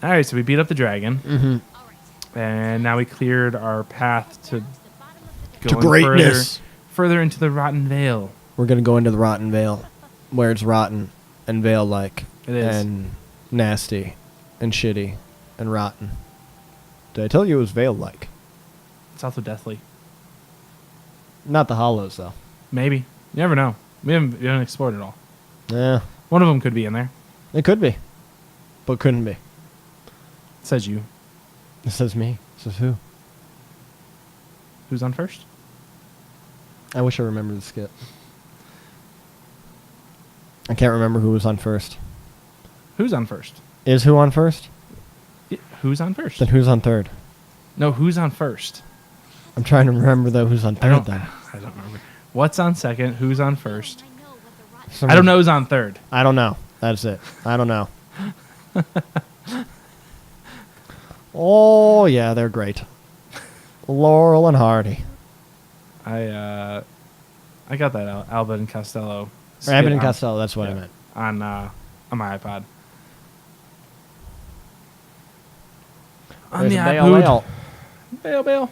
All right, so we beat up the dragon. Mm-hmm. And now we cleared our path to greatness. Further into the Rotten Vale. We're going to go into the Rotten Vale, where it's rotten and Vale-like. It is. And nasty and shitty and rotten. Did I tell you it was Vale-like? It's also deathly. Not the hollows, though. Maybe. You never know. We haven't explored it all. Yeah. One of them could be in there. It could be. But couldn't be. Says you. It says me. It says who? Who's on first? I wish I remembered the skit. I can't remember who was on first. Who's on first? Is who on first? Yeah, who's on first? Then who's on third? No, who's on first? I'm trying to remember, though, who's on third, then. I don't remember. What's on second? Who's on first? Some I don't know who's on third. I don't know. That's it. I don't know. Oh, yeah, they're great. Laurel and Hardy. I got that Albert and Costello. Or Abbott and Costello, that's what I meant. On my iPod. On There's the a iPod. Bail.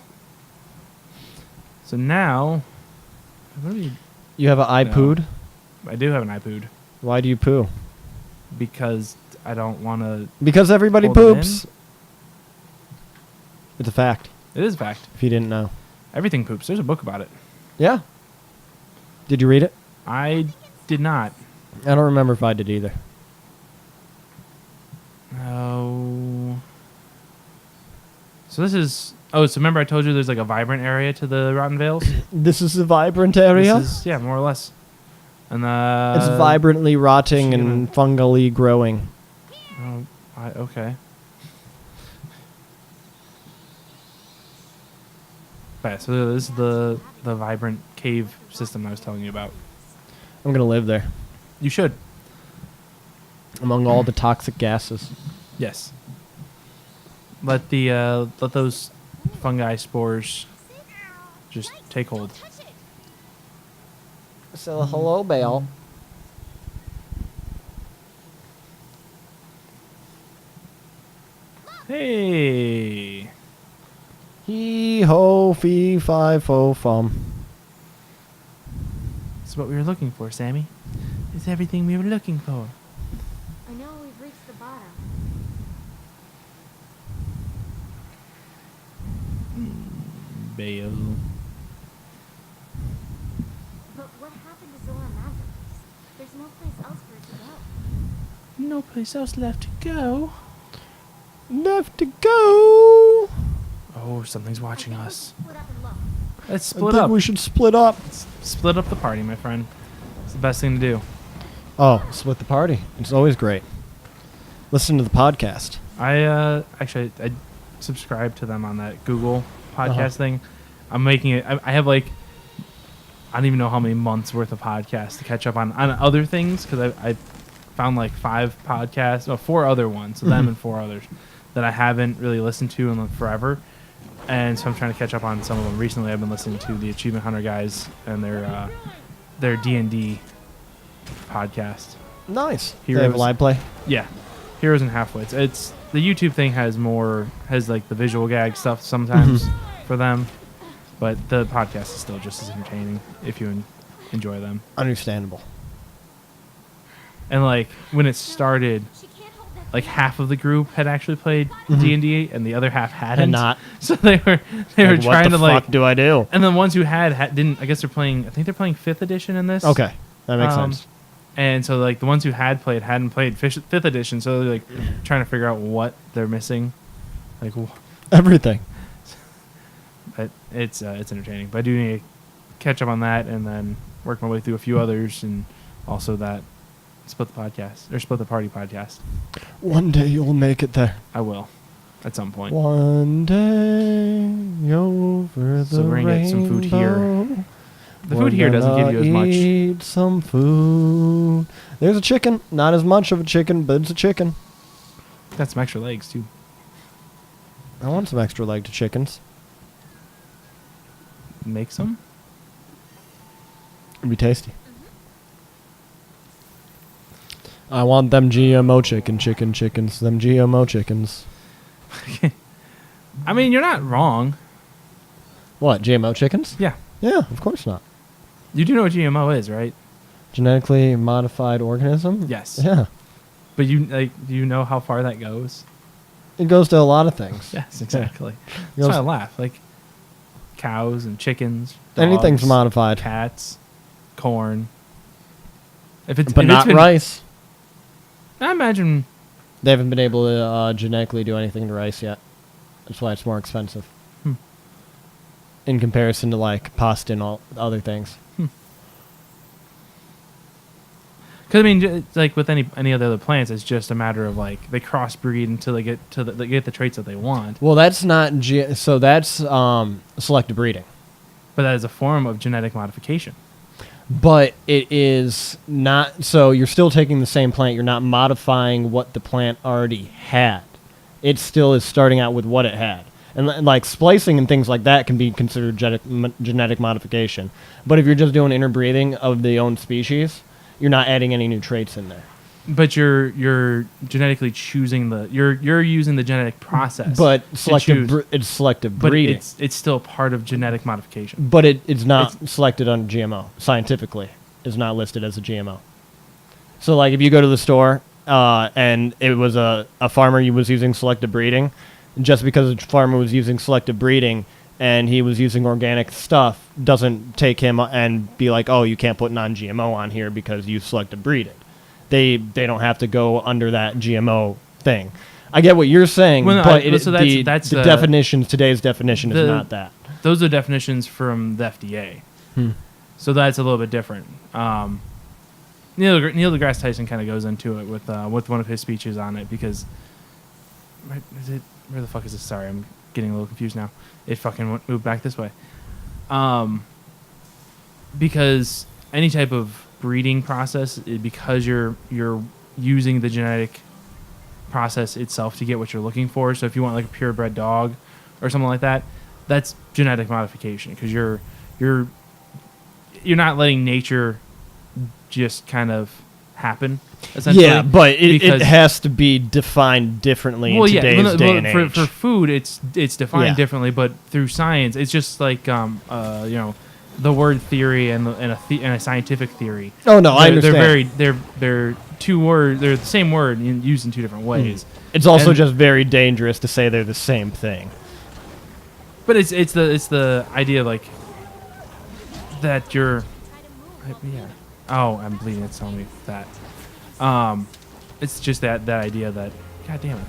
So now, what do we? You have an iPood? I do have an iPod Why do you poo? because I don't want to. Because everybody Hold it poops. It's a fact, It is a fact. if you didn't know. Everything poops. There's a book about it. Yeah. Did you read it? I did not. I don't remember if I did either. Oh. So this is. Oh, so remember I told you there's like a vibrant area to the Rotten Vales? This is a vibrant area? Yeah, more or less. And It's vibrantly rotting shit. and fungally growing. Oh, okay. Okay, so this is the vibrant cave system I was telling you about. I'm going to live there. You should. Among all the toxic gases. Yes. Let those fungi spores just take hold. So, hello, Bale. Hey. Hee ho, fee, fi, fo, fum. That's what we were looking for, Sammy. It's everything we were looking for. I know we've reached the bottom. Bale. But what happened to Zora Mavericks? There's no place else for it to go. No place else left to go. Left to go. Oh, something's watching us. Split up and look. Let's I split think up. we should split up. Split up the party, my friend. It's the best thing to do. Oh, split the party. It's always great. Listen to the podcast. I subscribe to them on that Google podcast thing. I'm making it. I have like I don't even know how many months worth of podcasts to catch up on other things because I found like 5 podcasts, well, 4 other ones, so them and 4 others that I haven't really listened to in forever. And so I'm trying to catch up on some of them. Recently, I've been listening to the Achievement Hunter guys and their D&D podcast. Nice. Heroes. They have live play? Yeah, Heroes and Halfwits. It's the YouTube thing has like the visual gag stuff sometimes for them, but the podcast is still just as entertaining if you enjoy them. Understandable. And like when it started, like half of the group had actually played D&D and the other half hadn't. And not. So they were Like, trying to what the like. fuck do I do? And the ones who didn't. I guess they're playing. I think they're playing 5th edition in this. Okay, that makes sense. And so like the ones who hadn't played 5th edition. So they're like trying to figure out what they're missing. Like Everything. but it's entertaining. But I do need to catch up on that and then work my way through a few others and also that split the party podcast. One day you'll make it there. I will, at some point. One day over the So we're gonna get some food here. rainbow, The food here doesn't give you as much. Eat some food. There's a chicken. Not as much of a chicken, but it's a chicken. Got some extra legs too. I want some extra leg to chickens. makes them. It'd be tasty. I want them GMO chickens. Them GMO chickens. I mean, you're not wrong. What, GMO chickens? Yeah. Yeah, of course not. You do know what GMO is, right? Genetically modified organism? Yes. Yeah. But do you know how far that goes? It goes to a lot of things. Yes, exactly. It That's goes- why I laugh. Like cows and chickens. Dogs, Anything's modified. Cats, corn. If it's But if not it's been, rice. I imagine. They haven't been able to genetically do anything to rice yet. That's why it's more expensive. In comparison to like pasta and all other things. Because I mean, it's like with any other plants, it's just a matter of like they crossbreed until they get to they get the traits that they want. Well, that's not so that's selective breeding. But that is a form of genetic modification. But it is not. So you're still taking the same plant. You're not modifying what the plant already had. It still is starting out with what it had. And like splicing and things like that can be considered genetic modification. But if you're just doing interbreeding of the own species, you're not adding any new traits in there. But you're genetically choosing you're using the genetic process. But to selective choose. it's selective But breeding. it's still part of genetic modification. But it's not selected on GMO. Scientifically, it's not listed as a GMO. So, like, if you go to the store and it was a farmer who was using selective breeding, just because a farmer was using selective breeding and he was using organic stuff doesn't take him and be like, oh, you can't put non-GMO on here because you selective breeded. They don't have to go under that GMO thing. I get what you're saying, Well, no, but so that's the definition, today's definition is not that. Those are definitions from the FDA. So that's a little bit different. Neil deGrasse Tyson kind of goes into it with one of his speeches on it because where the fuck is this? Sorry, I'm getting a little confused now. It fucking moved back this way. Because any type of breeding process, because you're using the genetic process itself to get what you're looking for. So if you want like a purebred dog or something like that, that's genetic modification because you're not letting nature just kind of happen. Essentially. Yeah, but it has to be defined differently in today's day and age. For food, it's defined Yeah. differently, but through science, it's just like the word theory and a scientific theory. Oh no, I understand. They're two words. They're the same word used in two different ways. It's also And- just very dangerous to say they're the same thing. But it's the idea like that you're. Yeah. Oh, I'm bleeding. It's telling me that. It's just that idea that. God damn it.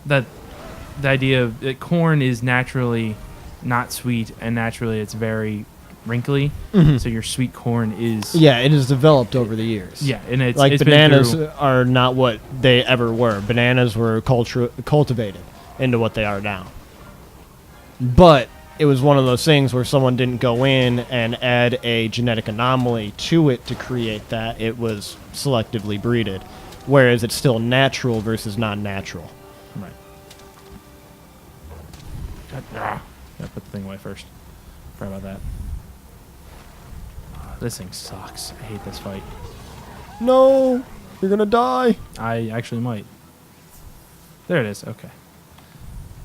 That the idea of that corn is naturally not sweet and naturally it's very wrinkly. So your sweet corn is. Yeah, it has developed over the years. Yeah, and it's like it's bananas been through, are not what they ever were. Bananas were cultivated into what they are now. But it was one of those things where someone didn't go in and add a genetic anomaly to it to create that. It was selectively breeded, whereas it's still natural versus non-natural. Right. Gotta put the thing away first. Sorry about that. This thing sucks. I hate this fight. No, you're gonna die. I actually might. There it is. Okay.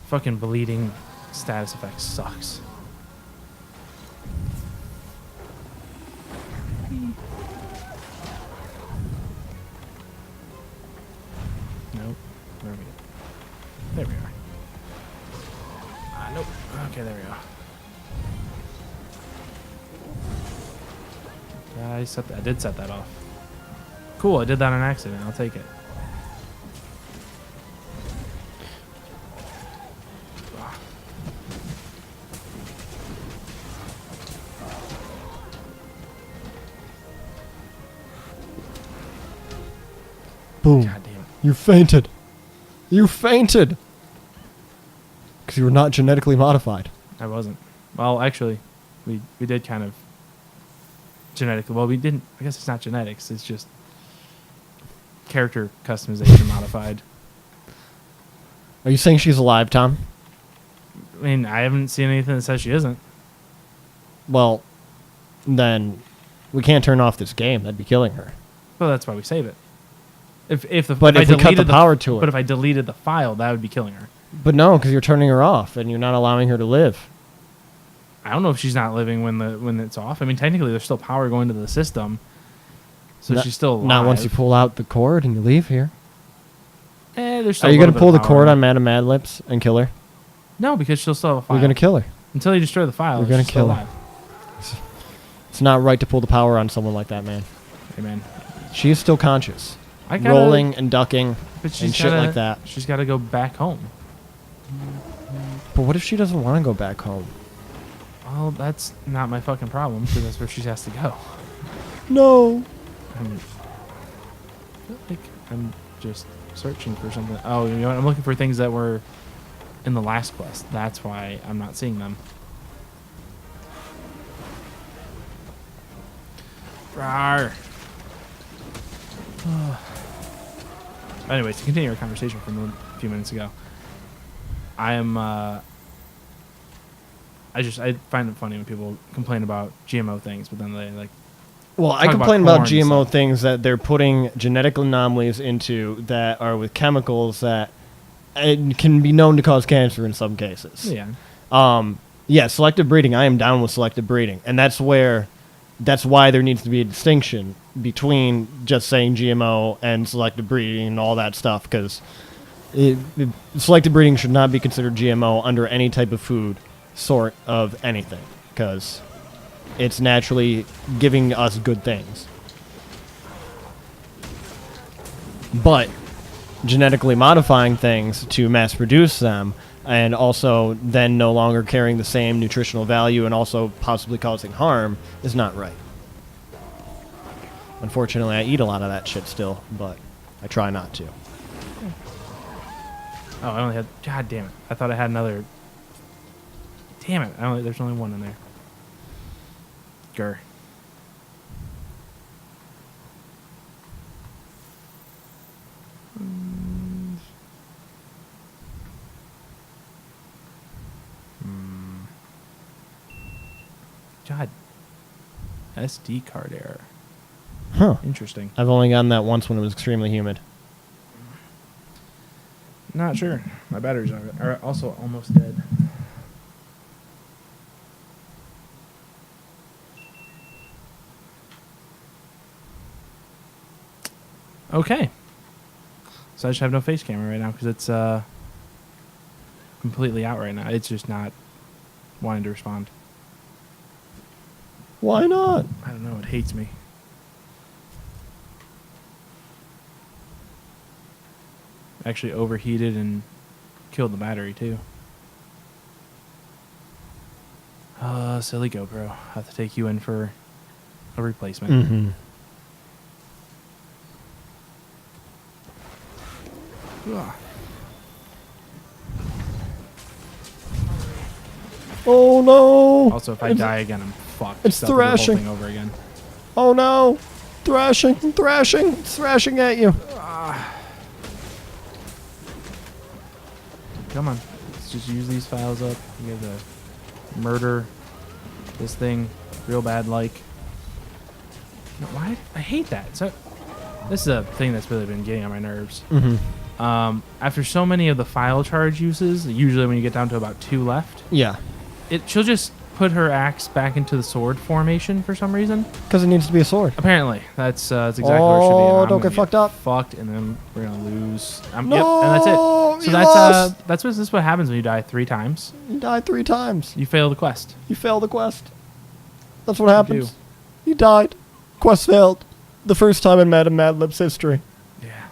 Fucking bleeding status effect sucks. Nope. Where are we? There we are. Nope. Okay, there we go. I did set that off. Cool, I did that on accident. I'll take it. Boom. God damn it. You fainted. You fainted. Because you were not genetically modified. I wasn't. Well, actually, we did kind of genetically. Well, we didn't. I guess it's not genetics. It's just character customization modified. Are you saying she's alive, Tom? I mean, I haven't seen anything that says she isn't. Well, then we can't turn off this game. That'd be killing her. Well, that's why we save it. But if we cut the power to her. But if I deleted the file, that would be killing her. But no, because you're turning her off and you're not allowing her to live. I don't know if she's not living when it's off. I mean, technically, there's still power going to the system, so she's still alive. Not once you pull out the cord and you leave here. There's still Are you going to pull the cord on Madame Mad Lips and kill her? No, because she'll still have a file. We're going to kill her. Until you destroy the file, We're going she's to still kill her. alive. It's not right to pull the power on someone like that, man. Hey, man. She is still conscious. Gotta, rolling and ducking but and shit like that. She's got to go back home. But what if she doesn't want to go back home? Well, that's not my fucking problem, because that's where she has to go. No. I feel like I'm just searching for something. Oh, you know what? I'm looking for things that were in the last quest. That's why I'm not seeing them. Rawr. Anyways, to continue our conversation from a few minutes ago, I find it funny when people complain about GMO things, but then they like. Well, I talk complain about corn and GMO stuff. things that they're putting genetic anomalies into that are with chemicals that can be known to cause cancer in some cases. Yeah. Yeah, selective breeding. I am down with selective breeding, and that's why there needs to be a distinction between just saying GMO and selective breeding and all that stuff, because selective breeding should not be considered GMO under any type of food sort of anything, because it's naturally giving us good things. But genetically modifying things to mass produce them and also then no longer carrying the same nutritional value and also possibly causing harm is not right. Unfortunately, I eat a lot of that shit still, but I try not to. Oh, I only had. God damn it! I thought I had another. Damn it! There's only one in there. Grr. God. SD card error. Huh. Interesting. I've only gotten that once when it was extremely humid. Not sure. My batteries are also almost dead. Okay. So I just have no face camera right now because it's completely out right now. It's just not wanting to respond. Why not? I don't know. It hates me. Actually overheated and killed the battery too. Silly GoPro. I have to take you in for a replacement. Mm-hmm. Ugh. Oh no! Also, if I die again, I'm fucked. It's Just have to do the whole thrashing. thing over again. Oh no! Thrashing! Thrashing! It's thrashing at you! Come on. Let's just use these files up. You gotta murder this thing real bad like. No, why? I hate that. So, this is a thing that's really been getting on my nerves. Mm-hmm. After so many of the file charge uses, usually when you get down to about 2 left, Yeah. she'll just put her axe back into the sword formation for some reason. Because it needs to be a sword. Apparently, that's exactly where it should be. Oh, And don't I'm get gonna fucked up. Fucked, and then we're gonna lose. No, Yep, and that's it. So you lost. this is what happens when you die 3 times. You died 3 times. You fail the quest. You failed the quest. That's what happens. You died. Quest failed. The first time in Madame Mad Lib's history. Yeah,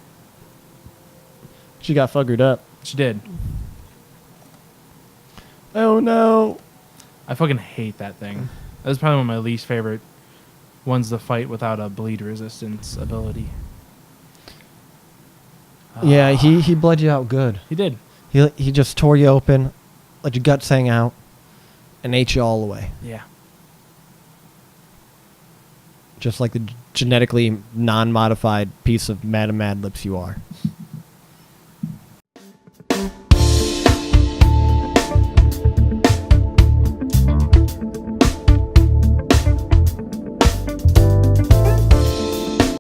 She got fuggered up. she did. Oh no. I fucking hate that thing. That's probably one of my least favorite ones to fight without a bleed resistance ability. Yeah, he bled you out good. He did. He just tore you open, let your guts hang out, and ate you all away. Yeah. Just like the genetically non-modified piece of Madame Mad Lips you are.